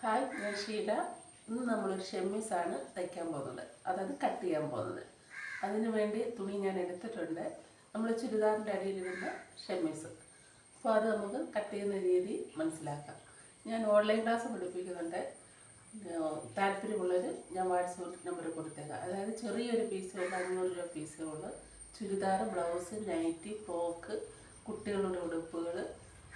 Hi, ഞാൻ ഷീല. ഇന്ന് നമ്മളൊരു ഷെമ്മീസാണ് തയ്ക്കാൻ പോകുന്നത്, അതായത് കട്ട് ചെയ്യാൻ പോകുന്നത്. അതിനു വേണ്ടി തുണി ഞാൻ എടുത്തിട്ടുണ്ട്. നമ്മൾ ചുരിദാറിൻ്റെ അടിയിലിടുന്ന ഷെമ്മീസ്. അപ്പോൾ അത് നമുക്ക് കട്ട് ചെയ്യുന്ന രീതി മനസ്സിലാക്കാം. ഞാൻ ഓൺലൈൻ ക്ലാസ് പഠിപ്പിക്കുന്നുണ്ട്. താല്പര്യമുള്ളവർ ഞാൻ വാട്സപ്പ് നമ്പർ കൊടുത്തേക്കാം. അതായത് ചെറിയൊരു പീസേ ഉള്ളൂ, 500 രൂപ പീസേ ഉള്ളൂ. ചുരിദാർ, ബ്ലൗസ്, നൈറ്റി, ഫ്രോക്ക്, കുട്ടികളുടെ ഉടുപ്പുകൾ,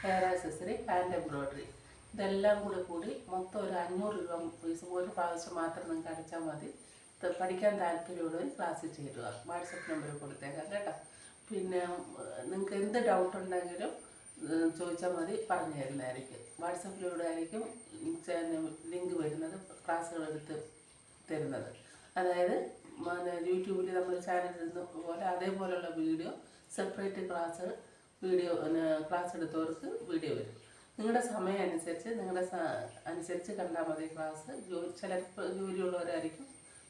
ഹെയർ ആക്സസറി, ഹാൻഡ് എംബ്രോയ്ഡറി, ഇതെല്ലാം കൂടി മൊത്തം ഒരു 500 രൂപ പൈസ. ഒരു പ്രാവശ്യം മാത്രം നിങ്ങൾക്ക് അടച്ചാൽ മതി. പഠിക്കാൻ താല്പര്യമുള്ളവർ ക്ലാസ്സിൽ ചേരുക. വാട്സപ്പ് നമ്പർ കൊടുത്തേക്കാം കേട്ടോ. പിന്നെ നിങ്ങൾക്ക് എന്ത് ഡൗട്ട് ഉണ്ടെങ്കിലും ചോദിച്ചാൽ മതി, പറഞ്ഞു തരുന്നതായിരിക്കും. വാട്സപ്പിലൂടെ ആയിരിക്കും ലിങ്ക് വരുന്നത്, ക്ലാസ്സുകൾ എടുത്ത് തരുന്നത്. അതായത് യൂട്യൂബിൽ നമ്മൾ ചാനൽ ഇടുന്ന പോലെ അതേപോലെയുള്ള വീഡിയോ, സെപ്പറേറ്റ് ക്ലാസ് എടുത്തവർക്ക് വീഡിയോ വരും. നിങ്ങളുടെ സമയം അനുസരിച്ച് കണ്ടാൽ മതി ക്ലാസ്. ചിലപ്പോൾ ജോലിയുള്ളവരായിരിക്കും,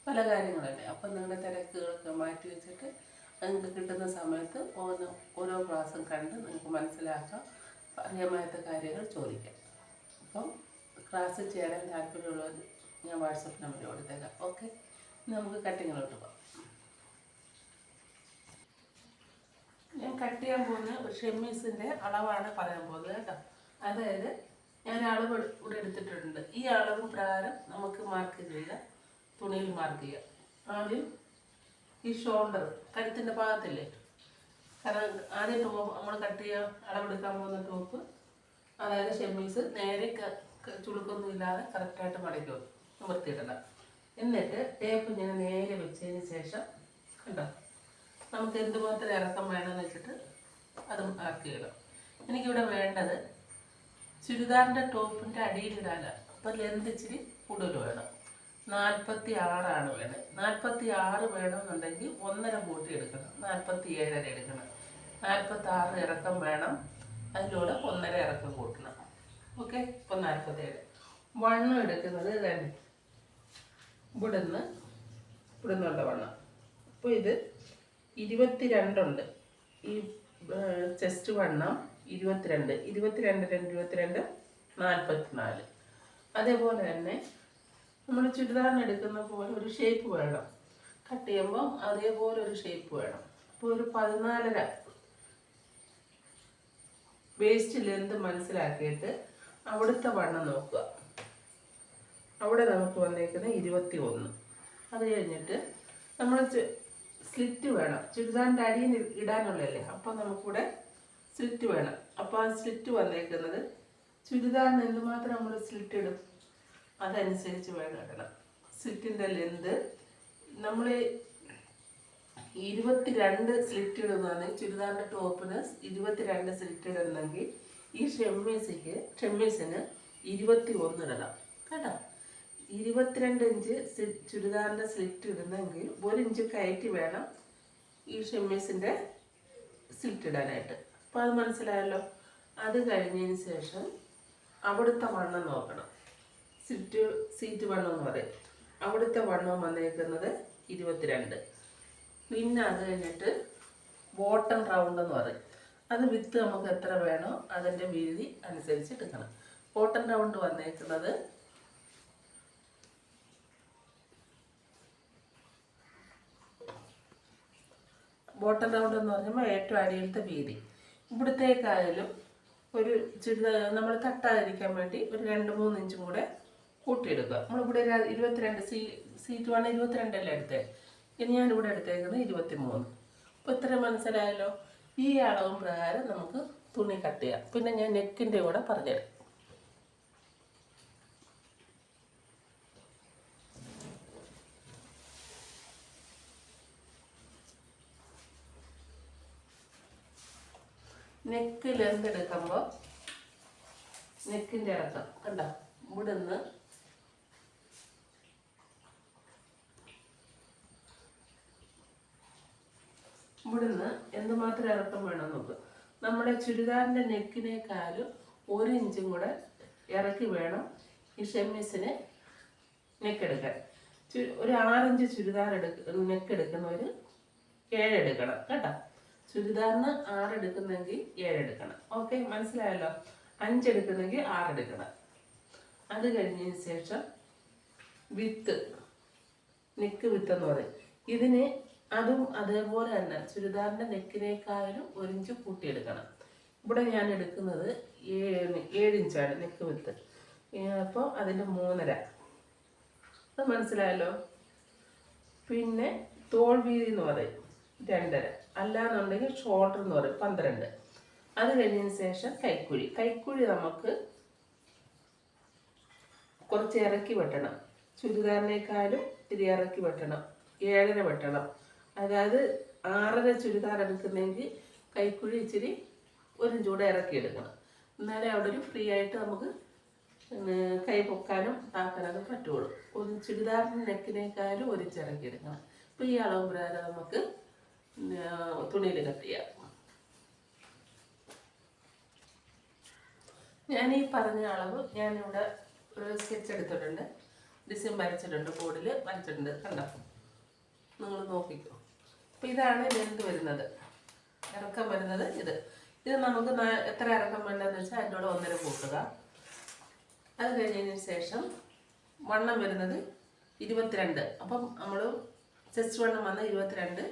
പല കാര്യങ്ങളല്ലേ. അപ്പം നിങ്ങളുടെ തിരക്കുകളൊക്കെ മാറ്റി വെച്ചിട്ട് നിങ്ങൾക്ക് കിട്ടുന്ന സമയത്ത് ഓരോ ക്ലാസ്സും കണ്ട് നിങ്ങൾക്ക് മനസ്സിലാക്കാം, അറിയാമാത്ത കാര്യങ്ങൾ ചോദിക്കാം. അപ്പം ക്ലാസ് ചേരാൻ താല്പര്യമുള്ളവർ ഞാൻ വാട്സപ്പ് നമ്പർ കൊടുത്തേക്കാം. ഓക്കെ, നമുക്ക് കട്ടിങ്ങിലോട്ട് പോകാം. ഞാൻ കട്ട് ചെയ്യാൻ പോകുന്ന ഒരു ഷെമ്മീസിൻ്റെ അളവാണ് പറയാൻ പോകുന്നത് കേട്ടോ. അതായത് ഞാൻ അളവ് ഇവിടെ എടുത്തിട്ടുണ്ട്. ഈ അളവ് പ്രകാരം നമുക്ക് മാർക്ക് ചെയ്യാം, തുണിയിൽ മാർക്ക് ചെയ്യാം. ആദ്യം ഈ ഷോൾഡർ, കഴുത്തിൻ്റെ ഭാഗത്തില്ലേ, കാരണം ആദ്യം നമ്മൾ കട്ട് ചെയ്യാൻ അളവെടുക്കാൻ പോകുന്ന ടോപ്പ്, അതായത് ഷെമ്മീസ് നേരെ ചുളുക്കൊന്നും ഇല്ലാതെ കറക്റ്റായിട്ട് മടക്കി നിവർത്തിയിടണം. എന്നിട്ട് ടേപ്പ് ഇങ്ങനെ നേരെ വെച്ചതിന് ശേഷം കണ്ടോ, നമുക്ക് എന്തുമാത്രം ഇറക്കം വേണമെന്ന് വെച്ചിട്ട് അത് മാർക്ക് ചെയ്യണം. എനിക്കിവിടെ വേണ്ടത് ചുരിദാറിൻ്റെ ടോപ്പിൻ്റെ അടിയിലിടാനാണ്. അപ്പോൾ ലെന്ത് ഇച്ചിരി കൂടുതൽ വേണം. 46 വേണം. 46 വേണമെന്നുണ്ടെങ്കിൽ 1.5 കൂട്ടി എടുക്കണം, 47 എടുക്കണം. 46 ഇറക്കം വേണം, അതിലൂടെ 1.5 ഇറക്കം കൂട്ടണം. ഓക്കെ, ഇപ്പം 47. വണ്ണം എടുക്കുന്നത് തന്നെ ഇവിടുന്നുള്ള വണ്ണം. അപ്പോൾ ഇത് 22 ഉണ്ട്. ഈ ചെസ്റ്റ് വണ്ണം 22, 22, 44. അതേപോലെ തന്നെ നമ്മൾ ചുരിദാറിന് എടുക്കുന്ന പോലെ ഒരു ഷേപ്പ് വേണം. കട്ട് ചെയ്യുമ്പോൾ അതേപോലെ ഒരു ഷേപ്പ് വേണം. അപ്പോൾ ഒരു 14 വേസ്റ്റ് ലെന്ത് മനസ്സിലാക്കിയിട്ട് അവിടുത്തെ വണ്ണം നോക്കുക. അവിടെ നമുക്ക് വന്നേക്കുന്നത് 21. അത് കഴിഞ്ഞിട്ട് നമ്മൾ സ്ലിറ്റ് വേണം, ചുരിദാറിൻ്റെ അടിയിൽ ഇടാനുള്ളതല്ലേ. അപ്പോൾ നമുക്കിവിടെ സ്ലിറ്റ് വേണം. അപ്പോൾ ആ സ്ലിറ്റ് വന്നേക്കുന്നത് ചുരിദാറിന് എന്തുമാത്രം നമ്മൾ സ്ലിറ്റ് ഇടും അതനുസരിച്ച് വേണം ഇടണം. സ്ലിറ്റിൻ്റെ ലെന്ത് നമ്മൾ 22 സ്ലിറ്റ് ഇടുന്നതാണെങ്കിൽ, ചുരിദാറിൻ്റെ ടോപ്പിന് 22 സ്ലിറ്റ് ഇടുന്നെങ്കിൽ ഈ ഷെമ്മീസിന് 21 ഇടണം കേട്ടോ. 22 ഇഞ്ച് ചുരിദാറിൻ്റെ സ്ലിറ്റ് ഇടുന്നെങ്കിൽ 1 ഇഞ്ച് കയറ്റി വേണം ഈ ഷെമ്മീസിൻ്റെ സ്ലിറ്റ് ഇടാനായിട്ട്. അപ്പോൾ അത് മനസ്സിലായല്ലോ. അത് കഴിഞ്ഞതിന് ശേഷം അവിടുത്തെ വണ്ണം നോക്കണം. സീറ്റ് വണ്ണം എന്ന് പറയും. അവിടുത്തെ വണ്ണം വന്നേക്കുന്നത് 22. പിന്നെ അത് കഴിഞ്ഞിട്ട് ബോട്ടം റൗണ്ട് എന്ന് പറയും. അത് വിത്ത് നമുക്ക് എത്ര വേണോ അതിൻ്റെ വീതി അനുസരിച്ച് എടുക്കണം. ബോട്ടം റൗണ്ട് വന്നേക്കുന്നത് ബോട്ടം റൗണ്ട് എന്ന് പറയുമ്പോൾ ഏറ്റവും അടിയിലത്തെ വീതി. ഇവിടത്തേക്കായാലും ഒരു ചുരിദാർ നമ്മൾ തട്ടാതിരിക്കാൻ വേണ്ടി ഒരു 2-3 ഇഞ്ചും കൂടെ കൂട്ടിയെടുക്കുക. നമ്മളിവിടെ 22 സീറ്റ് വേണം, 22 അല്ലേ എടുത്തേ. ഇനി ഞാനിവിടെ എടുത്തേക്കുന്നത് 23. അപ്പോൾ ഇത്ര മനസ്സിലായല്ലോ. ഈ അളവും പ്രകാരം നമുക്ക് തുണി കട്ട് ചെയ്യാം. പിന്നെ ഞാൻ നെക്കിൻ്റെ കൂടെ പറഞ്ഞുതരാം. നെക്ക് ലെന്ത് എടുക്കുമ്പോൾ നെക്കിൻ്റെ ഇറക്കം കണ്ടോ, ഇവിടുന്ന് എന്തുമാത്രം ഇറക്കം വേണം നോക്ക്. നമ്മുടെ ചുരിദാറിൻ്റെ നെക്കിനേക്കാളും 1 ഇഞ്ചും കൂടെ ഇറക്കി വേണം ഈ ഷെമ്മീസിന് നെക്കെടുക്കാൻ. ഒരു 6 ഇഞ്ച് ചുരിദാർ നെക്ക് എടുക്കുന്നവർ 7 എടുക്കണം കേട്ടോ. ചുരിദാറിന് 6 എടുക്കുന്നെങ്കിൽ 7 എടുക്കണം. ഓക്കെ, മനസ്സിലായല്ലോ. 5 എടുക്കുന്നെങ്കിൽ 6 എടുക്കണം. അത് കഴിഞ്ഞതിന് ശേഷം വിത്ത്, നെക്ക് വിത്ത് എന്ന് പറയും. ഇതിന് അതും അതേപോലെ തന്നെ ചുരിദാറിൻ്റെ നെക്കിനേക്കാളും 1 ഇഞ്ച് കൂട്ടിയെടുക്കണം. ഇവിടെ ഞാൻ എടുക്കുന്നത് 7 ഇഞ്ചാണ് നെക്ക് വിത്ത്. അപ്പോൾ അതിൻ്റെ 3.5. അത് മനസ്സിലായല്ലോ. പിന്നെ തോൾ വീതി എന്ന് പറയും 2.5. അല്ലാന്നുണ്ടെങ്കിൽ ഷോൾഡർ എന്ന് പറയും 12. അത് കഴിഞ്ഞതിന് ശേഷം കൈക്കുഴി നമുക്ക് കുറച്ച് ഇറക്കി വെട്ടണം. ചുരിദാറിനേക്കാളും ഇത്തിരി ഇറക്കി വെട്ടണം. 7.5 വെട്ടണം. അതായത് 6.5 ചുരിദാർ എടുക്കുന്നെങ്കിൽ കൈക്കുഴി ഇച്ചിരി 1 ഇഞ്ച് കൂടെ ഇറക്കി എടുക്കണം. എന്നാലേ അവിടെ ഒരു ഫ്രീ ആയിട്ട് നമുക്ക് കൈ പൊക്കാനും താക്കാനൊക്കെ പറ്റുള്ളൂ. ഒരു ചുരിദാറിൻ്റെ നെക്കിനേക്കാളും 1 ഇഞ്ച് ഇറക്കി എടുക്കണം. അപ്പോൾ ഈ അളവ് പ്രകാരം നമുക്ക് തുണിയിൽ കട്ട് ചെയ്യാം. ഞാൻ ഈ പറഞ്ഞ അളവ് ഞാനിവിടെ ഒരു സ്കെച്ച് എടുത്തിട്ടുണ്ട്, ഡിസൈൻ വരച്ചിട്ടുണ്ട്, ബോർഡിൽ വരച്ചിട്ടുണ്ട്. കണ്ടോ, നിങ്ങൾ നോക്കിക്കോ. അപ്പോൾ ഇതാണ് ലെന്ത് വരുന്നത്, ഇറക്കം വരുന്നത്. ഇത് നമുക്ക് എത്ര ഇറക്കം വേണ്ടതെന്ന് വെച്ചാൽ അതിൻ്റെ കൂടെ 1.5 കൂട്ടുക. അത് കഴിഞ്ഞതിന് ശേഷം വണ്ണം വരുന്നത് 22. അപ്പം നമ്മൾ ചെസ്റ്റ് വണ്ണം വന്ന 22,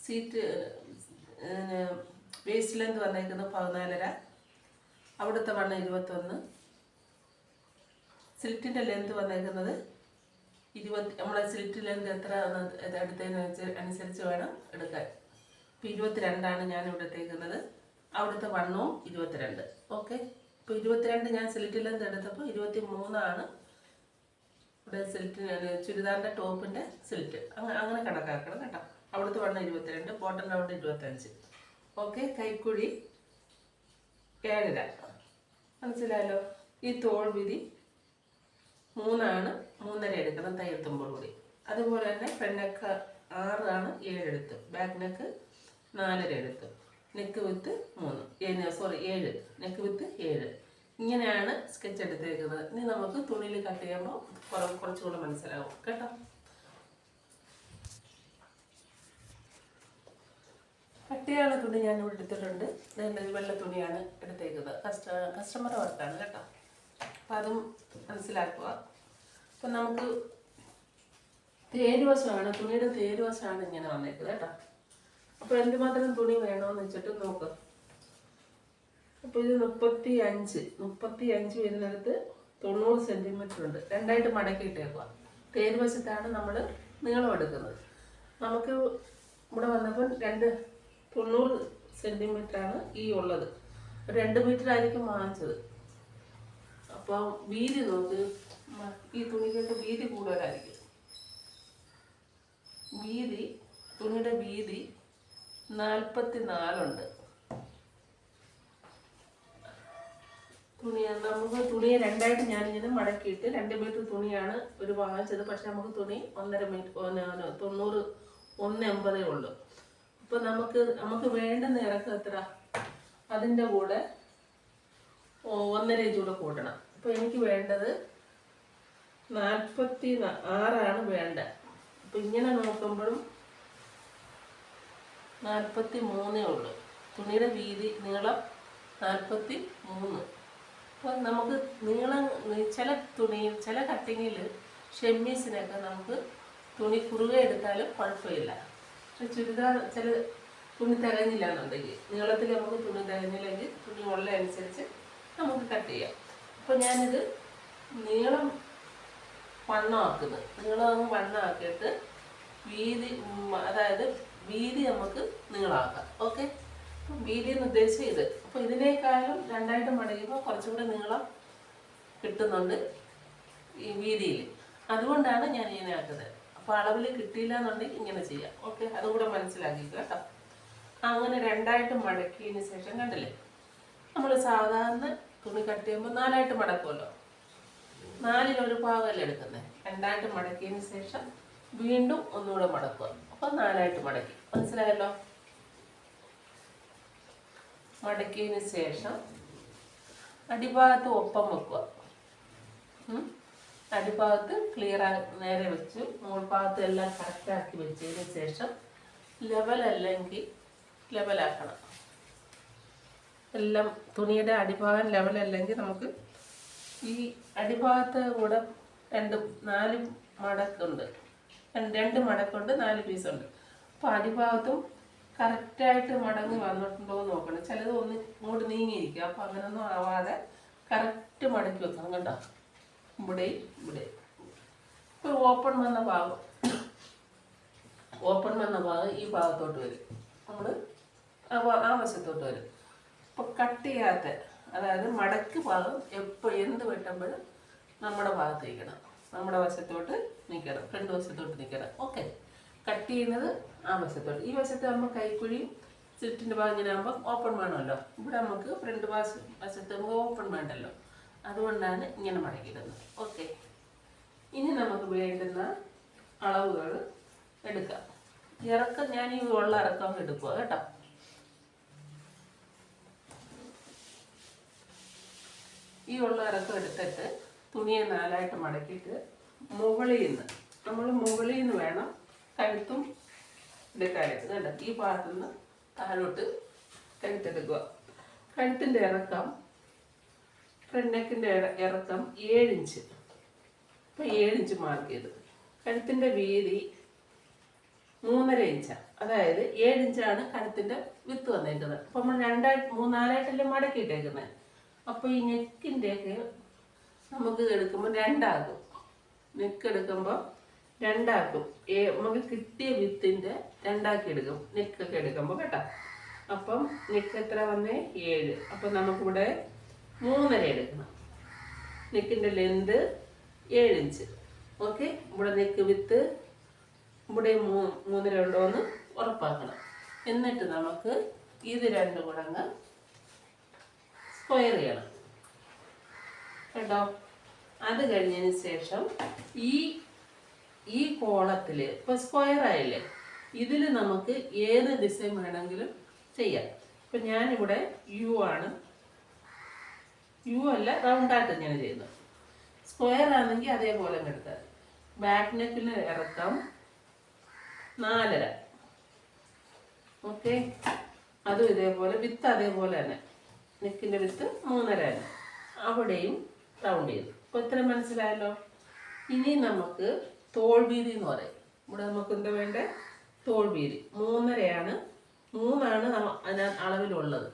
സീറ്റ് വേസ്റ്റ് ലെന്ത് വന്നേക്കുന്നത് 14.5, അവിടുത്തെ വണ്ണം 21, സ്ലിറ്റിൻ്റെ ലെന്ത് വന്നേക്കുന്നത് 20. നമ്മളെ സ്ലിറ്റ് ലെന്ത് എത്ര എടുത്തതിന് അനുസരിച്ച് വേണം എടുക്കാൻ. ഇപ്പോൾ 22 ഞാൻ ഇവിടെ എടുത്തേക്കുന്നത്. അവിടുത്തെ വണ്ണവും 22. ഓക്കെ, ഇപ്പോൾ 22 ഞാൻ സ്ലിറ്റ് ലെന്ത് എടുത്തപ്പോൾ 23 ഇവിടെ സ്ലിറ്റ് ചുരിദാറിൻ്റെ ടോപ്പിൻ്റെ സ്ലിറ്റ് അങ്ങനെ കണക്കാക്കണം കേട്ടോ. അവിടുത്തെ വണ്ണം 22, ബോട്ടം റൗണ്ട് 25. ഓക്കെ, കൈക്കുഴി 7.5. മനസ്സിലായല്ലോ. ഈ തോൾ വീതി 3 3.5 എടുക്കണം തയ്യൽ തുമ്പോട് കൂടി. അതുപോലെ തന്നെ ഫ്രണ്ട് നെക്ക് 6 7 എടുത്ത്, ബാക്ക് നെക്ക് 4.5 എടുത്ത്, നെക്ക് വിത്ത് 7, നെക്ക് വിത്ത് 7. ഇങ്ങനെയാണ് സ്കെച്ച് എടുത്തേക്കുന്നത്. ഇനി നമുക്ക് തുണിയിൽ കട്ട് ചെയ്യുമ്പോൾ കുറച്ചുകൂടെ മനസ്സിലാവും കേട്ടോ. കട്ട് ചെയ്യാനുള്ള തുണി ഞാൻ ഇവിടെ എടുത്തിട്ടുണ്ട്. വെള്ള തുണിയാണ് എടുത്തേക്കുന്നത്. കസ്റ്റമർ വർക്കാണ് കേട്ടോ. അപ്പം അതും മനസ്സിലാക്കുക. അപ്പം നമുക്ക് തേരുവശമാണ്, തുണിയുടെ തേരുവശമാണ് ഇങ്ങനെ വന്നേക്കുന്നത് കേട്ടോ. അപ്പോൾ എന്തുമാത്രം തുണി വേണമെന്ന് വെച്ചിട്ട് നോക്കുക. അപ്പോൾ ഇത് 35 വരുന്നിടത്ത് 90 സെൻറ്റിമീറ്റർ ഉണ്ട്. 2ആയിട്ട് മടക്കിയിട്ടേക്കുക. തേരുവശത്താണ് നമ്മൾ നീളം എടുക്കുന്നത്. നമുക്ക് ഇവിടെ വന്നപ്പോൾ 90 സെൻറ്റിമീറ്ററാണ് ഈ ഉള്ളത്. 2 മീറ്റർ ആയിരിക്കും വാങ്ങിച്ചത്. അപ്പോൾ വീതി നോക്ക്, ഈ തുണികളുടെ വീതി കൂടുതലായിരിക്കും. തുണിയുടെ വീതി 44 ഉണ്ട്. നമുക്ക് തുണിയെ 2ആയിട്ട് ഞാനിങ്ങനെ മടക്കിയിട്ട് 2 മീറ്റർ തുണിയാണ് ഒരു വാങ്ങിച്ചത്. പക്ഷെ നമുക്ക് തുണി 1.5 മീറ്റർ 90 1.80 ഉള്ളൂ. അപ്പോൾ നമുക്ക് വേണ്ടുന്ന ഇറക്കം എത്ര, അതിൻ്റെ കൂടെ 1.5 ഇഞ്ച് കൂടെ കൂട്ടണം. അപ്പോൾ എനിക്ക് വേണ്ടത് 46 വേണ്ടത്. അപ്പോൾ ഇങ്ങനെ നോക്കുമ്പോഴും 43 ഉള്ളൂ. തുണിയുടെ വീതി നീളം 43. അപ്പോൾ നമുക്ക് നീളം ചില കട്ടിങ്ങിൽ ഷെമ്മീസിനൊക്കെ നമുക്ക് തുണി കുറുകെ എടുത്താലും കുഴപ്പമില്ല. പക്ഷെ ചുരിദാർ ചില തുണി തികഞ്ഞില്ല എന്നുണ്ടെങ്കിൽ, നീളത്തിൽ നമുക്ക് തുണി തികഞ്ഞില്ലെങ്കിൽ തുണി ഉള്ള അനുസരിച്ച് നമുക്ക് കട്ട് ചെയ്യാം. അപ്പോൾ ഞാനിത് നീളം വണ്ണമാക്കുന്നത്, നീളം വണ്ണമാക്കിയിട്ട് അതായത് വീതി നമുക്ക് നീളമാക്കാം. ഓക്കെ, അപ്പം വീതി എന്ന് ഉദ്ദേശിച്ചത് ഇത്. അപ്പോൾ ഇതിനേക്കാളും 2ആയിട്ട് മടങ്ങിയപ്പോൾ കുറച്ചും കൂടെ നീളം കിട്ടുന്നുണ്ട് ഈ വീതിയിൽ. അതുകൊണ്ടാണ് ഞാൻ ഇങ്ങനെ ആക്കുന്നത്. അപ്പോൾ അളവിൽ കിട്ടിയില്ല എന്നുണ്ടെങ്കിൽ ഇങ്ങനെ ചെയ്യാം. ഓക്കെ, അതുകൂടെ മനസ്സിലാക്കിക്കുക കേട്ടോ. അങ്ങനെ 2ആയിട്ട് മടക്കിയതിന് ശേഷം കണ്ടില്ലേ, നമ്മൾ സാധാരണ തുണി കട്ട് ചെയ്യുമ്പോൾ 4ആയിട്ട് മടക്കുമല്ലോ. 4-1 ഭാഗമല്ലേ എടുക്കുന്നത്. 2ആയിട്ട് മടക്കിയതിന് ശേഷം വീണ്ടും ഒന്നുകൂടെ മടക്കുക. അപ്പോൾ 4ആയിട്ട് മടക്കി. മനസ്സിലായല്ലോ. മടക്കിയതിന് ശേഷം അടിഭാഗത്ത് ഒപ്പം വെക്കുക. അടിഭാഗത്ത് നേരെ വെച്ച് മുകൾഭാഗത്ത് എല്ലാം കറക്റ്റാക്കി വെച്ചതിന് ശേഷം ലെവലല്ലെങ്കിൽ ലെവലാക്കണം. എല്ലാം തുണിയുടെ അടിഭാഗം ലെവലല്ലെങ്കിൽ നമുക്ക് ഈ അടിഭാഗത്ത് കൂടെ 4 മടക്കുണ്ട്, 2 മടക്കുണ്ട്, 4 പീസുണ്ട്. അപ്പോൾ അടിഭാഗത്തും കറക്റ്റായിട്ട് മടങ്ങി വന്നിട്ടുണ്ടോ എന്ന് നോക്കണം. ചിലത് ഒന്ന് ഇങ്ങോട്ട് നീങ്ങിയിരിക്കും. അപ്പോൾ അങ്ങനെയൊന്നും ആവാതെ കറക്റ്റ് മടക്കി വെക്കണം. കണ്ടോ, ഇവിടെ ഇവിടെ ഇപ്പോൾ ഓപ്പൺ വന്ന ഭാഗം ഈ ഭാഗത്തോട്ട് വരും. നമ്മൾ ആ വശത്തോട്ട് വരും. അപ്പോൾ കട്ട് ചെയ്യാത്ത, അതായത് മടക്ക് ഭാഗം എന്ത് വെട്ടുമ്പോഴും നമ്മുടെ ഭാഗത്ത് നിൽക്കണം, നമ്മുടെ വശത്തോട്ട് നിൽക്കണം, ഫ്രണ്ട് വശത്തോട്ട് നിൽക്കണം. ഓക്കെ, കട്ട് ചെയ്യുന്നത് ആ വശത്തോട്ട്. ഈ വശത്താകുമ്പോൾ കൈക്കുഴിയും ചുറ്റിൻ്റെ ഭാഗം ഇങ്ങനെ ആകുമ്പോൾ ഓപ്പൺ വേണമല്ലോ. ഇവിടെ നമുക്ക് ഫ്രണ്ട് വശത്ത് നമുക്ക് ഓപ്പൺ വേണ്ടല്ലോ, അതുകൊണ്ടാണ് ഇങ്ങനെ മടക്കിയിടുന്നത്. ഓക്കെ, ഇനി നമുക്ക് വേണ്ടുന്ന അളവുകൾ എടുക്കാം. ഇറക്കം ഞാൻ ഈ ഉള്ള ഇറക്കം എടുക്കുക കേട്ടോ. ഈ ഉള്ള ഇറക്കം എടുത്തിട്ട് തുണിയെ 4ആയിട്ട് മടക്കിയിട്ട് മുകളിൽ നിന്ന് വേണം കഴുത്തും എടുക്കാനായിട്ട്. കണ്ടോ, ഈ ഭാഗത്തു നിന്ന് താഴോട്ട് കഴുത്തെടുക്കുക. കഴുത്തിൻ്റെ ഇറക്കം, ഫ്രണ്ട് നെക്കിൻ്റെ ഇറക്കം 7 ഇഞ്ച്. ഇപ്പോൾ 7 ഇഞ്ച് മാർക്ക് ചെയ്ത്. കഴുത്തിൻ്റെ വീതി 3.5 ഇഞ്ചാണ്. അതായത് 7 ഇഞ്ചാണ് കഴുത്തിൻ്റെ വിത്ത് വന്നേക്കുന്നത്. അപ്പോൾ നമ്മൾ 4ആയിട്ടല്ലേ മടക്കിയിട്ടേക്കുന്നത്. അപ്പോൾ ഈ നെക്കിൻ്റെയൊക്കെ നമുക്ക് എടുക്കുമ്പോൾ 2 ആക്കും. നെക്ക് എടുക്കുമ്പോൾ 2 ആക്കും. നമുക്ക് കിട്ടിയ വിത്തിൻ്റെ 2 ആക്കി എടുക്കും നെക്കൊക്കെ എടുക്കുമ്പോൾ കേട്ടോ. അപ്പം നെക്ക് എത്ര വന്നേ? 7. അപ്പം നമുക്കിവിടെ 3.5 എടുക്കണം. നെക്കിൻ്റെ ലെന്ത് 7 ഇഞ്ച്. ഓക്കെ, ഇവിടെ നെക്ക് വിത്ത് ഇവിടെ 3.5 ഉണ്ടോ എന്ന് ഉറപ്പാക്കണം. എന്നിട്ട് നമുക്ക് ഇത് 2 കൂടെ അങ്ങ് സ്ക്വയർ ചെയ്യണം കേട്ടോ. അത് കഴിഞ്ഞതിന് ശേഷം ഈ കോളത്തിൽ ഇപ്പോൾ സ്ക്വയർ ആയില്ലേ, ഇതിൽ നമുക്ക് ഏത് ഡിസൈൻ വേണമെങ്കിലും ചെയ്യാം. ഇപ്പം ഞാനിവിടെ യു അല്ല റൗണ്ടായിട്ട് ഇങ്ങനെ ചെയ്യുന്നത്. സ്ക്വയർ ആണെങ്കിൽ അതേപോലെ എടുത്താൽ ബാക്ക് നെക്കിൽ ഇറക്കം 4.5. ഓക്കെ, അതും ഇതേപോലെ വിത്ത് അതേപോലെ തന്നെ നെക്കിൻ്റെ വിത്ത് 3.5 തന്നെ. അവിടെയും റൗണ്ട് ചെയ്തു. അപ്പോൾ ഇത്ര മനസ്സിലായല്ലോ. ഇനി നമുക്ക് തോൾ വീതി എന്ന് പറയും. ഇവിടെ നമുക്ക് എന്താ വേണ്ടേ? തോൾ വീതി 3.5 3 അതിനകത്ത് അളവിലുള്ളത്.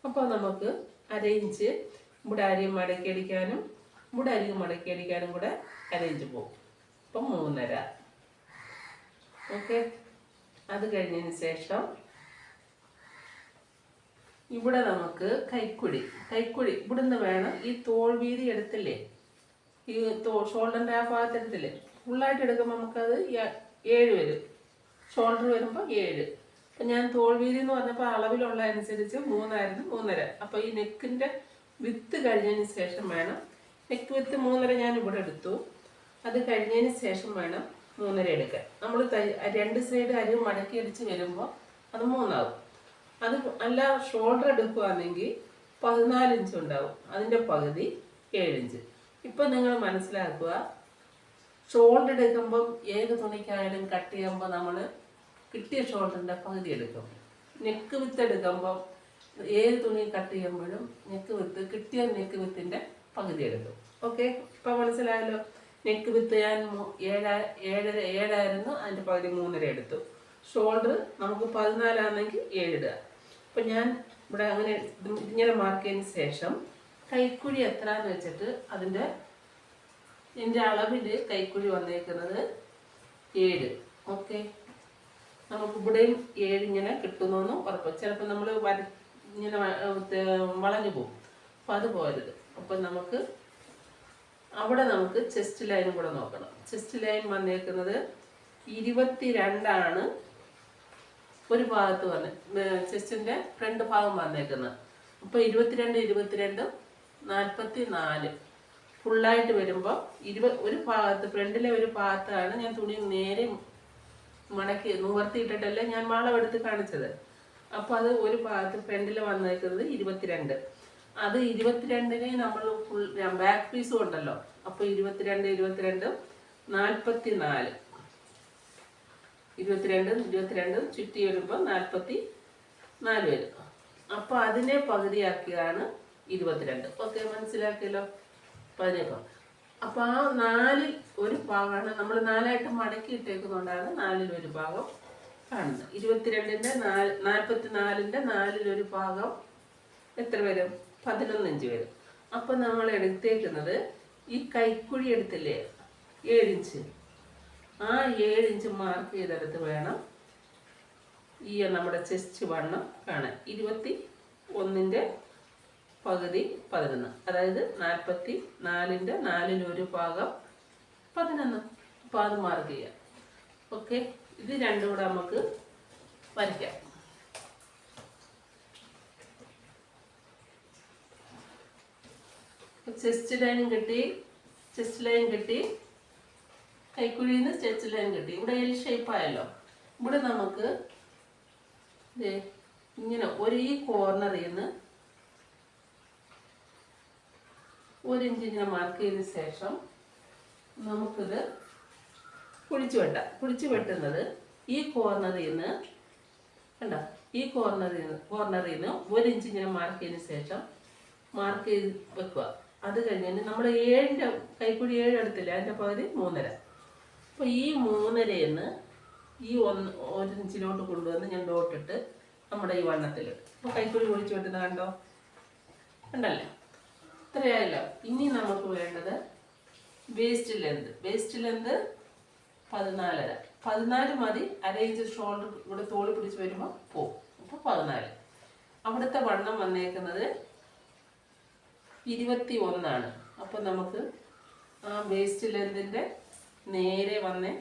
അപ്പോൾ നമുക്ക് 1/2 ഇഞ്ച് ഇവിടെ അരിയും മടക്കി അടിക്കാനും ഇവിടെ അരിയും മടക്കി അടിക്കാനും കൂടെ 1/2 ഇഞ്ച് പോകും. അപ്പം 3.5. ഓക്കെ, അത് കഴിഞ്ഞതിന് ശേഷം ഇവിടെ നമുക്ക് കൈക്കുഴി ഇവിടുന്ന് വേണം. ഈ തോൾ വീതി എടുത്തില്ലേ, ഈ ഷോൾഡറിൻ്റെ ആ ഭാഗത്ത് എടുത്തില്ലേ, ഫുള്ളായിട്ട് എടുക്കുമ്പോൾ നമുക്കത് 7 വരും. ഷോൾഡർ വരുമ്പോൾ 7. അപ്പം ഞാൻ തോൾ വീതി എന്ന് പറഞ്ഞപ്പോൾ അളവിലുള്ള അനുസരിച്ച് 3 ആയിരുന്നു, 3.5. അപ്പോൾ ഈ നെക്കിൻ്റെ വിത്ത് കഴിഞ്ഞതിന് ശേഷം വേണം, നെക്ക് വിത്ത് 3.5 ഞാൻ ഇവിടെ എടുത്തു. അത് കഴിഞ്ഞതിന് ശേഷം വേണം 3.5 എടുക്കാൻ. നമ്മൾ 2 സൈഡ് അരി മടക്കി അടിച്ച് വരുമ്പോൾ അത് 3 ആകും. അത് അല്ല ഷോൾഡർ എടുക്കുകയാണെങ്കിൽ 14 ഇഞ്ച് ഉണ്ടാവും. അതിൻ്റെ പകുതി 7 ഇഞ്ച്. ഇപ്പം നിങ്ങൾ മനസ്സിലാക്കുക, ഷോൾഡർ എടുക്കുമ്പം ഏത് തുണിക്കായാലും കട്ട് ചെയ്യുമ്പോൾ നമ്മൾ കിട്ടിയ ഷോൾഡറിൻ്റെ പകുതി എടുക്കും. നെക്ക് വിത്ത് എടുക്കുമ്പം ഏത് തുണി കട്ട് ചെയ്യുമ്പോഴും കിട്ടിയ നെക്ക് വിത്തിൻ്റെ പകുതി എടുക്കും. ഓക്കെ, ഇപ്പം മനസ്സിലായല്ലോ. നെക്ക് വിത്ത് ഞാൻ 7 ആയിരുന്നു, അതിൻ്റെ പകുതി 3.5 എടുത്തു. ഷോൾഡർ നമുക്ക് 14 ആണെങ്കിൽ 7 ഇടുക. അപ്പം ഞാൻ ഇവിടെ ഇങ്ങനെ മാർക്ക് ചെയ്തതിന് ശേഷം കൈക്കുഴി എത്ര എന്ന് വെച്ചിട്ട് എൻ്റെ അളവിൽ കൈക്കുഴി വന്നേക്കുന്നത് 7. ഓക്കെ, നമുക്ക് ഇവിടെയും 7 ഇങ്ങനെ കിട്ടുന്നു ഉറപ്പ്. ചിലപ്പോൾ നമ്മൾ ഇങ്ങനെ വളഞ്ഞു പോകും. അപ്പം അത് പോരുത്. അപ്പം നമുക്ക് ചെസ്റ്റ് ലൈനും കൂടെ നോക്കണം. ചെസ്റ്റ് ലൈൻ വന്നേക്കുന്നത് 22 ഒരു ഭാഗത്ത് വന്ന് ചെസ്റ്റിൻ്റെ ഫ്രണ്ട് ഭാഗം വന്നേക്കുന്നത്. അപ്പോൾ 22 44 ഫുള്ളായിട്ട് വരുമ്പോൾ ഒരു ഭാഗത്ത് ഫ്രണ്ടിലെ ഒരു ഭാഗത്താണ് ഞാൻ തുണി നേരെ മടക്കി നിവർത്തിയിട്ടിട്ടല്ലേ ഞാൻ വളവെടുത്ത് കാണിച്ചത്. അപ്പോൾ അത് ഒരു ഭാഗത്ത് ഫ്രണ്ടിൽ വന്നേക്കുന്നത് 22. അത് 22 നമ്മൾ ബാക്ക് പീസും ഉണ്ടല്ലോ. അപ്പോൾ 22 44 22 ചുറ്റി വരുമ്പോൾ 44 വരും. അപ്പോൾ അതിനെ പകുതിയാക്കിയാണ് 22. ഓക്കെ, മനസ്സിലാക്കിയല്ലോ. 15. അപ്പോൾ ആ 4ൽ ഒരു ഭാഗമാണ് നമ്മൾ 4ആയിട്ട് മടക്കി ഇട്ടേക്കുന്നതുകൊണ്ടാണ് 4ൽ ഒരു ഭാഗം കാണുന്നത്. 22ൻ്റെ 44ൻ്റെ 4ൽ ഒരു ഭാഗം എത്ര വരും? 11 ഇഞ്ച് വരും. അപ്പം നമ്മൾ എടുത്തേക്കുന്നത് ഈ കൈക്കുഴി എടുത്തില്ലേ 7 ഇഞ്ച്, ആ 7 ഇഞ്ച് മാർക്ക് ചെയ്തെടുത്ത് വേണം ഈ നമ്മുടെ ചെസ്റ്റ് വണ്ണം കാണാൻ. 21ൻ്റെ പകുതി 11, അതായത് 44ൻ്റെ 4ൽ ഒരു ഭാഗം 11. അപ്പോൾ അത് മാർക്ക് ചെയ്യാം. ഓക്കെ, ഇത് രണ്ടും കൂടെ നമുക്ക് വരയ്ക്കാം. ചെസ്റ്റ് ലൈനും കിട്ടി, ചെസ്റ്റ് ലൈൻ കിട്ടി, കൈക്കുഴിയിൽ നിന്ന് ചെസ്റ്റ് ലൈൻ കിട്ടി. ഇവിടെ എൽ ഷേപ്പായല്ലോ. ഇവിടെ നമുക്ക് ഇങ്ങനെ ഈ കോർണറിൽ നിന്ന് 1 ഇഞ്ച് ഇങ്ങനെ മാർക്ക് ചെയ്തതിന് ശേഷം നമുക്കിത് കുഴിച്ച് വെട്ടാം. കുഴിച്ച് വെട്ടുന്നത് ഈ കോർണറിൽ നിന്ന് കണ്ട, ഈ കോർണറിൽ നിന്ന് 1 ഇഞ്ച് ഇങ്ങനെ മാർക്ക് ചെയ്തതിന് ശേഷം മാർക്ക് ചെയ്ത് വെക്കുക. അത് കഴിഞ്ഞ് നമ്മൾ 7ൻ്റെ കൈക്കുഴി 7 എടുത്തില്ല, അതിൻ്റെ പകുതി 3.5. അപ്പോൾ ഈ 3.5 നിന്ന് ഈ 1 ഇഞ്ചിലോട്ട് കൊണ്ടുവന്ന് ഞാൻ ഡോട്ടിട്ട് നമ്മുടെ ഈ വണ്ണത്തിൽ. അപ്പോൾ കൈക്കുഴി കുഴിച്ച് വെട്ടുന്നത് കണ്ടോ, കണ്ടല്ലേ? ഇത്രയായല്ലോ. ഇനി നമുക്ക് വേണ്ടത് വേസ്റ്റ് ലെന്ത്. Waste length 14.5. 14 മതി. 1/2 ഇഞ്ച് ഷോൾഡർ ഇവിടെ തോളി പിടിച്ച് വരുമ്പോൾ പോകും. അപ്പോൾ 14. അവിടുത്തെ വണ്ണം വന്നേക്കുന്നത് 21. അപ്പോൾ നമുക്ക് ആ വേസ്റ്റ് ലെന്തിൻ്റെ നേരെ വന്നേ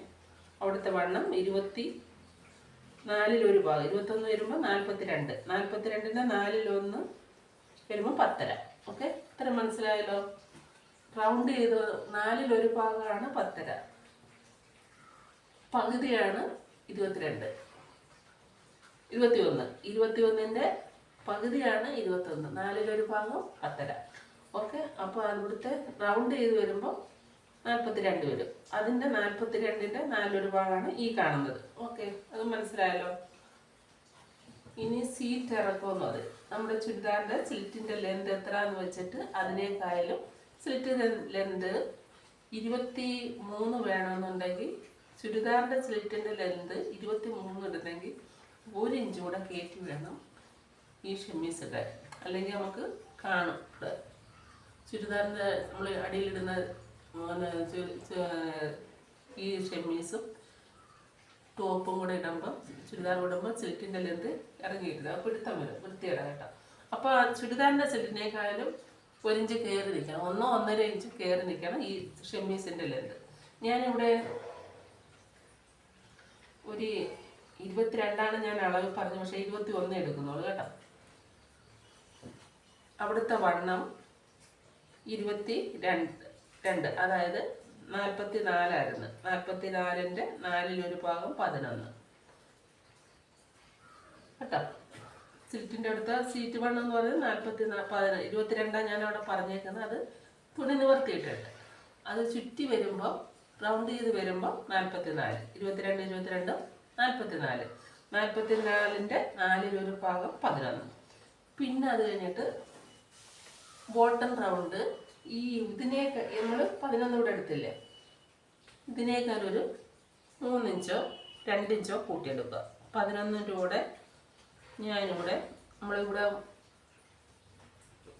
അവിടുത്തെ വണ്ണം 24ൽ ഒരു ഭാഗം. 21 വരുമ്പോൾ 42. 42ൻ്റെ 4ൽ 1 വരുമ്പോൾ 10.5. ഓക്കെ, ഇത്ര മനസ്സിലായല്ലോ. റൗണ്ട് ചെയ്ത് 4ൽ ഒരു ഭാഗമാണ് 10.5, പകുതിയാണ് 21. 21ൻ്റെ പകുതിയാണ് 21. 4ൽ ഒരു ഭാഗം 10.5. ഓക്കെ, അപ്പോൾ അവിടുത്തെ റൗണ്ട് ചെയ്ത് വരുമ്പോൾ 42 വരും. അതിൻ്റെ 42ൻ്റെ 4 ഭാഗമാണ് ഈ കാണുന്നത്. ഓക്കെ, അത് മനസ്സിലായല്ലോ. ഇനി സീറ്റ് ഇറക്കുമെന്ന് പറയും. നമ്മുടെ ചുരിദാറിൻ്റെ സ്ലിറ്റിൻ്റെ ലെന്ത് എത്രയെന്ന് വെച്ചിട്ട് അതിനേക്കായാലും സ്ലിറ്റിൻ്റെ ലെന്ത് 23 വേണമെന്നുണ്ടെങ്കിൽ ചുരിദാറിൻ്റെ സ്ലിറ്റിൻ്റെ ലെന്ത് 23 ഇടുന്നെങ്കിൽ 1 ഇഞ്ച് കൂടെ കയറ്റി വേണം ഈ ഷെമ്മീസ് ഇടാൻ. അല്ലെങ്കിൽ നമുക്ക് കാണും ചുരിദാറിൻ്റെ നമ്മൾ അടിയിലിടുന്ന ഈ ഷെമ്മീസും ടോപ്പും കൂടെ ഇടുമ്പോൾ ചുരിദാർ ഇടുമ്പോൾ സ്ലിറ്റിൻ്റെ ലെന്ത് ഇറങ്ങിയിട്ടില്ല. അപ്പോൾ പിടുത്തം വരും, വൃത്തിയിടാം കേട്ടോ. അപ്പോൾ ആ ചുരിദാറിൻ്റെ സ്ലിറ്റിനേക്കാളും 1 ഇഞ്ച് കയറി നിൽക്കണം, 1-1.5 ഇഞ്ച് കയറി നിൽക്കണം ഈ ഷെമ്മീസിൻ്റെ ലെന്ത്. ഞാനിവിടെ ഒരു 22 ഞാൻ അളവ് പറഞ്ഞു, പക്ഷേ 21 എടുക്കുന്നുള്ളൂ കേട്ടോ. അവിടുത്തെ വണ്ണം 22, അതായത് 44 44ൻ്റെ 4ൽ ഒരു ഭാഗം 11 കേട്ടോ. സ്ലിറ്റിൻ്റെ അടുത്ത സീറ്റ് വണ്ണം എന്ന് പറയുന്നത് 22 ഞാൻ അവിടെ പറഞ്ഞേക്കുന്നത്. അത് തുണി നിവർത്തിയിട്ടുണ്ട്. അത് ചുറ്റി വരുമ്പോൾ റൗണ്ട് ചെയ്ത് വരുമ്പോൾ 44. 22 44. 44ൻ്റെ 4ൽ ഒരു ഭാഗം 11. പിന്നെ അത് കഴിഞ്ഞിട്ട് ബോട്ടം റൗണ്ട് ഈ ഇതിനേക്ക് നമ്മൾ 11 കൂടെ എടുത്തില്ലേ, ഇതിനേക്കാൾ ഒരു 3 ഇഞ്ചോ 2 ഇഞ്ചോ കൂട്ടിയെടുക്കുക. 11ൻ്റെ കൂടെ ഞാനിവിടെ നമ്മളിവിടെ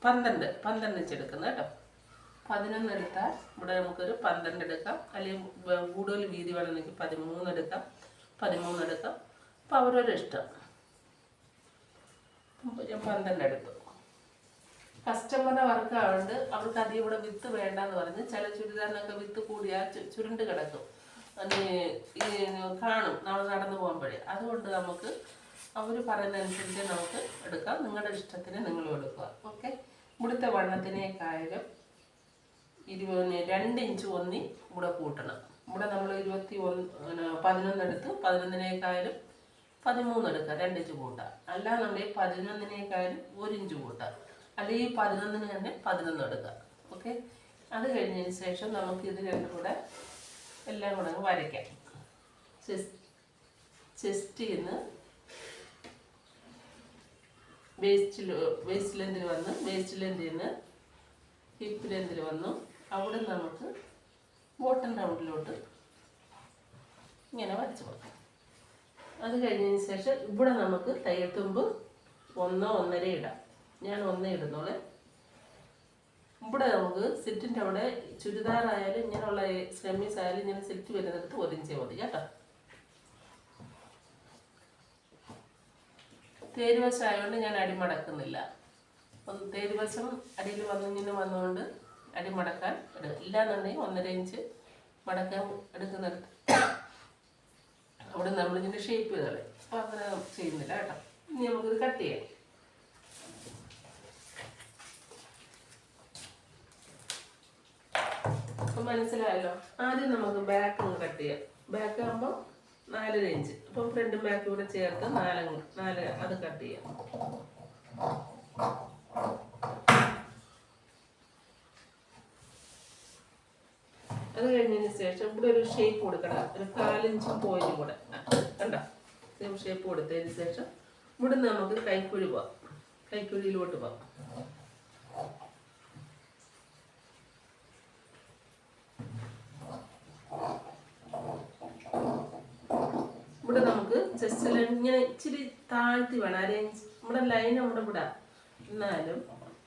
12 ഇഞ്ച് എടുക്കുന്നത് കേട്ടോ. 11 എടുത്താൽ ഇവിടെ നമുക്കൊരു 12 എടുക്കാം, അല്ലെങ്കിൽ കൂടുതൽ വീതി വേണമെങ്കിൽ 13 എടുക്കാം, 13 എടുക്കാം. അപ്പോൾ അവരൊരു ഇഷ്ടം. ഞാൻ 12 എടുത്തു. കസ്റ്റമറുടെ വർക്ക് ആവുന്നുണ്ട്, അവർക്ക് അധികം ഇവിടെ വിത്ത് വേണ്ടെന്ന് പറഞ്ഞ് ചില ചുരിദാറിനൊക്കെ വിത്ത് കൂടിയാൽ ചുരുണ്ട് കിടക്കും, കാണും നമ്മൾ നടന്നു പോകുമ്പോഴേ. അതുകൊണ്ട് നമുക്ക് അവർ പറയുന്നതനുസരിച്ച് നമുക്ക് എടുക്കാം. നിങ്ങളുടെ ഇഷ്ടത്തിന് നിങ്ങൾ എടുക്കുക. ഓക്കെ, ഇവിടുത്തെ വണ്ണത്തിനേക്കായാലും 2 ഇഞ്ച് ഒന്നി ഇവിടെ കൂട്ടണം. ഇവിടെ നമ്മൾ 11 എടുത്ത് 11നേക്കായാലും 13 എടുക്കാം, 2 ഇഞ്ച് കൂട്ടാം. അല്ലാന്നുണ്ടെങ്കിൽ 11നേക്കായാലും 1 ഇഞ്ച് കൂട്ടാം, അല്ലെങ്കിൽ 11 തന്നെ 11 എടുക്കാം. ഓക്കെ, അത് കഴിഞ്ഞതിന് ശേഷം നമുക്ക് ഇത് രണ്ടും കൂടെ എല്ലാം കൂടെ വരയ്ക്കാം. ചെസ്റ്റിൽ നിന്ന് വേസ്റ്റ് ലെന്തിൽ വന്ന്, വേസ്റ്റ് ലെന്തിൽ നിന്ന് ഹിപ്പ് ലെന്തിൽ വന്നു, അവിടെ നമുക്ക് ബോട്ടം റൗണ്ടിലോട്ട് ഇങ്ങനെ വരച്ച് കൊടുക്കാം. അത് കഴിഞ്ഞതിന് ശേഷം ഇവിടെ നമുക്ക് തയ്യൽ തുമ്പ് 1 1.5 ഇടാം. ഞാൻ 1 ഇടുന്നോളെ. ഇവിടെ നമുക്ക് സിറ്റിൻ്റെ അവിടെ ചുരിദാറായാലും ഇങ്ങനെയുള്ള ഷെമ്മീസ് ആയാലും ഇങ്ങനെ സിറ്റ് വരുന്നിടത്ത് 1 ഇഞ്ച് മതി കേട്ടോ. തേരുവശം ആയതുകൊണ്ട് ഞാൻ അടിമടക്കുന്നില്ല. തേരുവശം അടിയിൽ വന്നുകൊണ്ട് അടിമടക്കാൻ എടുക്കുക. ഇല്ലാന്നുണ്ടെങ്കിൽ 1.5 ഇഞ്ച് മടക്കാൻ എടുക്കുന്നിടത്ത് അവിടെ നമ്മളിങ്ങനെ ഷേപ്പ് ചെയ്തോളെ. അപ്പോൾ അങ്ങനെ ചെയ്യുന്നില്ല കേട്ടോ. ഇനി നമുക്കിത് കട്ട് ചെയ്യാം. അപ്പം മനസ്സിലായല്ലോ. ആദ്യം നമുക്ക് ബാക്ക് ഒന്ന് കട്ട് ചെയ്യാം. ബാക്ക് ആകുമ്പോൾ 4.5 ഇഞ്ച്. അപ്പം ഫ്രണ്ടും ബാക്കും കൂടെ ചേർത്ത് 4 അത് കട്ട് ചെയ്യാം. അത് കഴിഞ്ഞതിന് ശേഷം ഇവിടെ ഒരു ഷേപ്പ് കൊടുക്കണം. ഒരു 4 ഇഞ്ചും പോയിന്റും കൂടെ കണ്ടോ. സെയിം ഷേപ്പ് കൊടുത്തതിന് ശേഷം ഇവിടെ നമുക്ക് കൈക്കുഴി പോവാം. കൈക്കുഴിയിലോട്ട് പോവാം. ഇവിടെ നമുക്ക് ജസ്റ്റ് ഇങ്ങനെ ഇച്ചിരി താഴ്ത്തി വേണം. അരേഞ്ച് നമ്മുടെ ലൈൻ അവിടെ വിടാം. എന്നാലും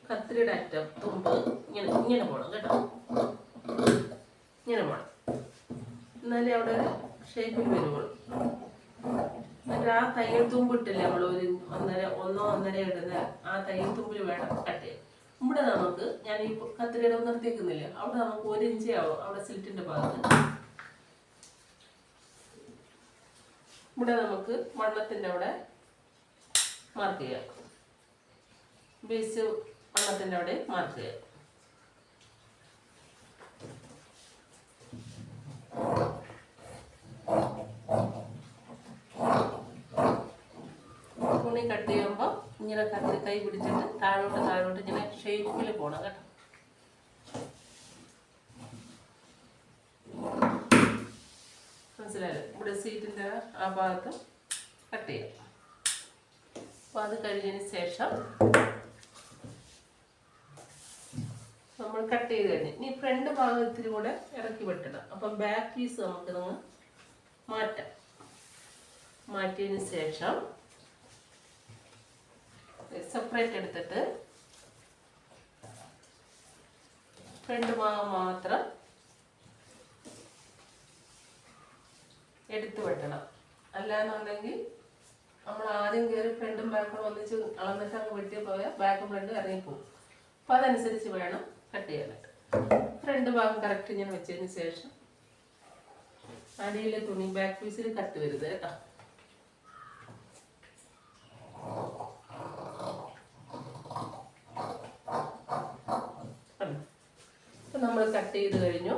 കത്തിരിയുടെ അറ്റം തുമ്പ് ഇങ്ങനെ പോകണം കേട്ടോ. ഇങ്ങനെ പോകണം. എന്നാലേ അവിടെ ഒരു ഷേപ്പിൽ വരുള്ളൂ. എന്നിട്ട് ആ തയ്യൽ തുമ്പ് ഇട്ടില്ലേ നമ്മൾ ഒരു 1.5 ഇടുന്ന ആ തയ്യൽ തുമ്പിൽ വേണം കട്ട് ചെയ്യാൻ. ഇവിടെ നമുക്ക് ഞാൻ ഈ കത്തിരിയുടെ നിർത്തിക്കുന്നില്ല. അവിടെ നമുക്ക് 1 ഇഞ്ചേ ആവും. അവിടെ സ്ലിറ്റിന്റെ ഭാഗത്ത് ഇവിടെ നമുക്ക് വണ്ണത്തിന്റെ അവിടെ മാർക്ക് ചെയ്യാം. ബേസ് വണ്ണത്തിന്റെ അവിടെ മാർക്ക് ചെയ്യാം. തുണി കട്ട് ചെയ്യുമ്പോൾ ഇങ്ങനെ കൈ പിടിച്ചിട്ട് താഴോട്ട് ഇങ്ങനെ ഷേപ്പിൽ പോകണം കേട്ടോ. മനസ്സിലായല്ലോ. ഇവിടെ സീറ്റിൻ്റെ ആ ഭാഗത്ത് കട്ട് ചെയ്യാം. അപ്പോൾ അത് കഴിഞ്ഞതിന് ശേഷം നമ്മൾ കട്ട് ചെയ്ത് കഴിഞ്ഞ് ഇനി ഫ്രണ്ട് ഭാഗം ഇത്തിരി കൂടെ ഇറക്കി വെട്ടണം. അപ്പം ബാക്ക് പീസ് നമുക്ക് നിങ്ങൾ മാറ്റാം. മാറ്റിയതിന് ശേഷം സെപ്പറേറ്റ് എടുത്തിട്ട് ഫ്രണ്ട് ഭാഗം മാത്രം എടുത്ത് വെട്ടണം. അല്ലാന്നുണ്ടെങ്കിൽ നമ്മൾ ആദ്യം കയറി ഫ്രണ്ടും ബാക്കും ഒന്നിച്ച് അളന്നിട്ട് അങ്ങ് വെട്ടി പോയാൽ ബാക്കും ഫ്രണ്ടും ഇറങ്ങിപ്പോകും. അപ്പം അതനുസരിച്ച് വേണം കട്ട് ചെയ്യാനായിട്ട്. ഫ്രണ്ട് ഭാഗം കറക്റ്റ് ഇങ്ങനെ വെച്ചതിന് ശേഷം അടിയിലെ തുണി ബാക്ക് പീസിൽ കട്ട് വരുത് കേട്ടോ. അപ്പം നമ്മൾ കട്ട് ചെയ്ത് കഴിഞ്ഞു.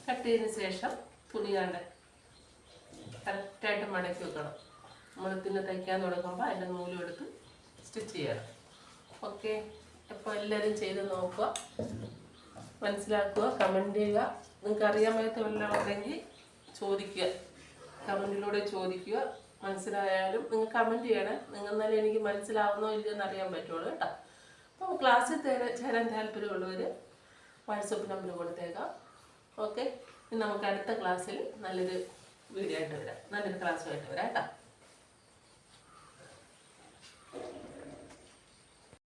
കട്ട് ചെയ്തതിന് ശേഷം തുണി കണ്ട് കറക്റ്റായിട്ട് മടക്കി വെക്കണം. നമ്മൾ പിന്നെ തയ്ക്കാൻ തുടങ്ങുമ്പോൾ അതിൻ്റെ നൂലും എടുത്ത് സ്റ്റിച്ച് ചെയ്യണം. ഓക്കെ. അപ്പോൾ എല്ലാവരും ചെയ്ത് നോക്കുക, മനസ്സിലാക്കുക, കമൻറ്റ് ചെയ്യുക. നിങ്ങൾക്ക് അറിയാൻ പറ്റാത്ത വല്ലതും ഉണ്ടെങ്കിൽ ചോദിക്കുക, കമൻറ്റിലൂടെ ചോദിക്കുക. മനസ്സിലായാലും നിങ്ങൾ കമൻറ്റ് ചെയ്യണം. നിങ്ങൾ എന്നാലും എനിക്ക് മനസ്സിലാവുന്നോ ഇല്ലയോ എന്ന് അറിയാൻ പറ്റുള്ളൂ കേട്ടോ. അപ്പോൾ ക്ലാസ്സിൽ ചേരാൻ താല്പര്യമുള്ളവർ വാട്സപ്പ് നമ്പർ കൊടുത്തേക്കാം. ഓക്കെ. ഇനി നമുക്ക് അടുത്ത ക്ലാസ്സിൽ നല്ലൊരു വീഡിയോ ആയിട്ട് വരാം, നല്ലൊരു ക്ലാസ്സുമായിട്ട് വരാം കേട്ടോ.